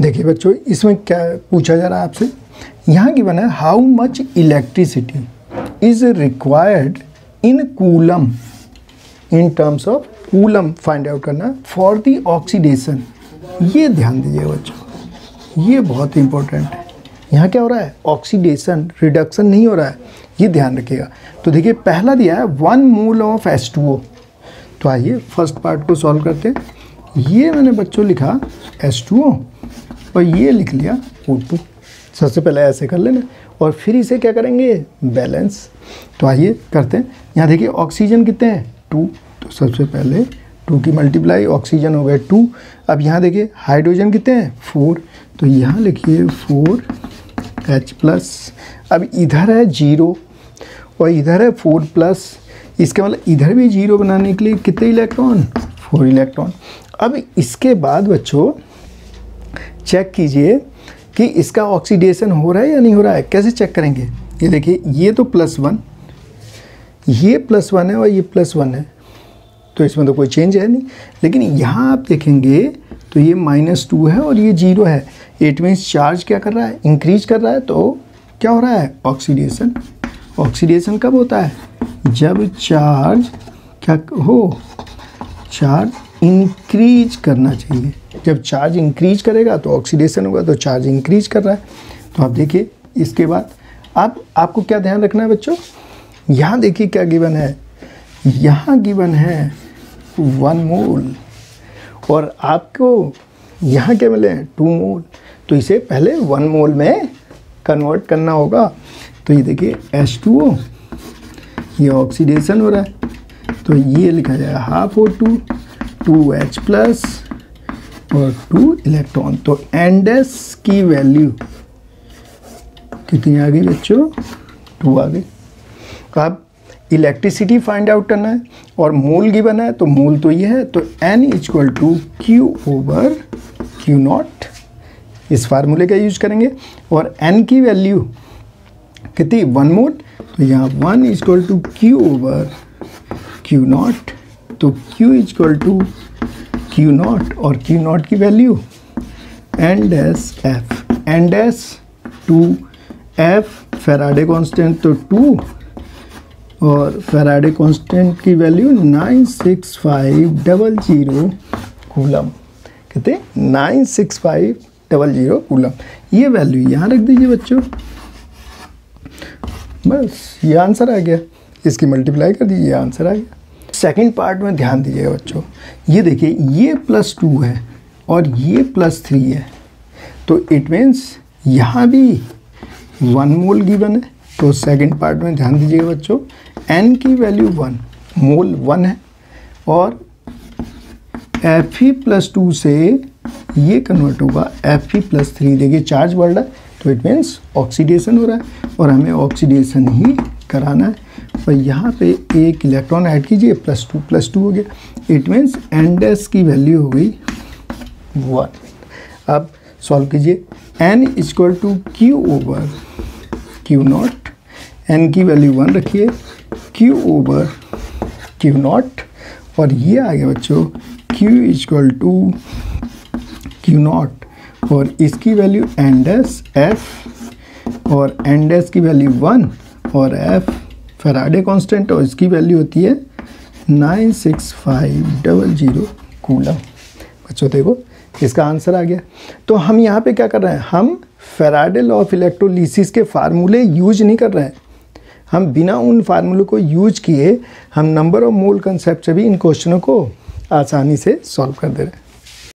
देखिए बच्चों, इसमें क्या पूछा जा रहा है आपसे, यहाँ की बना है how much electricity is required in coulomb, in terms of coulomb find out करना फॉर द ऑक्सीडेशन। ये ध्यान दीजिए बच्चों, ये बहुत इंपॉर्टेंट है। यहाँ क्या हो रहा है, ऑक्सीडेशन, रिडक्शन नहीं हो रहा है, ये ध्यान रखिएगा। तो देखिए पहला दिया है 1 मोल ऑफ H2O। तो आइए फर्स्ट पार्ट को सॉल्व करते हैं। ये मैंने बच्चों लिखा H2O और ये लिख लिया O2। सबसे पहले ऐसे कर लेना और फिर इसे क्या करेंगे, बैलेंस। तो आइए करते हैं। यहाँ देखिए ऑक्सीजन कितने हैं, 2। तो सबसे पहले 2 की मल्टीप्लाई, ऑक्सीजन हो गए 2। अब यहाँ देखिए हाइड्रोजन कितने हैं, 4। तो यहाँ लिखिए 4H+। अब इधर है 0 और इधर है 4+। इसके मतलब इधर भी 0 बनाने के लिए कितने इलेक्ट्रॉन, 4 इलेक्ट्रॉन। अब इसके बाद बच्चों चेक कीजिए कि इसका ऑक्सीडेशन हो रहा है या नहीं हो रहा है। कैसे चेक करेंगे, ये देखिए ये तो +1, ये +1 है और ये +1 है, तो इसमें तो कोई चेंज है नहीं। लेकिन यहाँ आप देखेंगे तो ये -2 है और ये 0 है। इट मीन्स चार्ज क्या कर रहा है, इंक्रीज कर रहा है। तो क्या हो रहा है, ऑक्सीडेशन। ऑक्सीडेशन कब होता है, जब चार्ज क्या हो, चार्ज इंक्रीज करना चाहिए। जब चार्ज इंक्रीज करेगा तो ऑक्सीडेशन होगा, तो चार्ज इंक्रीज कर रहा है। तो आप देखिए इसके बाद अब आपको क्या ध्यान रखना है बच्चों, यहाँ देखिए क्या गिवन है, यहाँ गिवन है 1 मोल और आपको यहाँ क्या मिले हैं, 2 मोल। तो इसे पहले 1 मोल में कन्वर्ट करना होगा। तो ये देखिए H2O, ये ऑक्सीडेशन हो रहा है, तो ये लिखा जाएगा हाफ O2, 2H+ और 2 इलेक्ट्रॉन। तो NS की वैल्यू कितनी आ गई बच्चों, 2 आ गई। अब इलेक्ट्रिसिटी फाइंड आउट करना है और मोल गिवन है, तो मोल तो ये है, तो N = Q/Q0, इस फार्मूले का यूज करेंगे। और N की वैल्यू कितनी, 1 मोल, तो यहाँ 1 = Q/Q0, तो Q = Q0 और Q0 की value NF, NS 2F, Faraday constant तो 2 और फैराडे कांस्टेंट की वैल्यू 96500 कूलम। कहते 96500 कूलम। ये वैल्यू यहाँ रख दीजिए बच्चों, बस ये आंसर आ गया। इसकी मल्टीप्लाई कर दीजिए, आंसर आ गया। सेकंड पार्ट में ध्यान दीजिएगा बच्चों, ये देखिए ये +2 है और ये +3 है, तो इट मीन्स यहाँ भी 1 मोल गिवन है। तो सेकंड पार्ट में ध्यान दीजिएगा बच्चों, N की वैल्यू 1, मोल 1 है और Fe+2 से ये कन्वर्ट होगा Fe+3। देखिए चार्ज बढ़ रहा है, तो इट मीन्स ऑक्सीडेशन हो रहा है और हमें ऑक्सीडेशन ही कराना है। और यहाँ पे एक इलेक्ट्रॉन ऐड कीजिए, +2 हो गया। इट मीन्स NS की वैल्यू हो गई 1। अब सॉल्व कीजिए, N = Q/Q0, N की वैल्यू 1 रखिए, Q/Q0 और ये आ गया बच्चों Q = Q0 और इसकी वैल्यू NS F और NS की वैल्यू 1 और F फैराडे कांस्टेंट और इसकी वैल्यू होती है 96500 कूलम। बच्चों देखो इसका आंसर आ गया। तो हम यहाँ पे क्या कर रहे हैं, हम फैराडे लॉ ऑफ इलेक्ट्रोलिसिस के फार्मूले यूज नहीं कर रहे हैं। हम बिना उन फार्मूलों को यूज किए हम नंबर ऑफ मोल कंसेप्ट से भी इन क्वेश्चनों को आसानी से सॉल्व कर दे रहे हैं।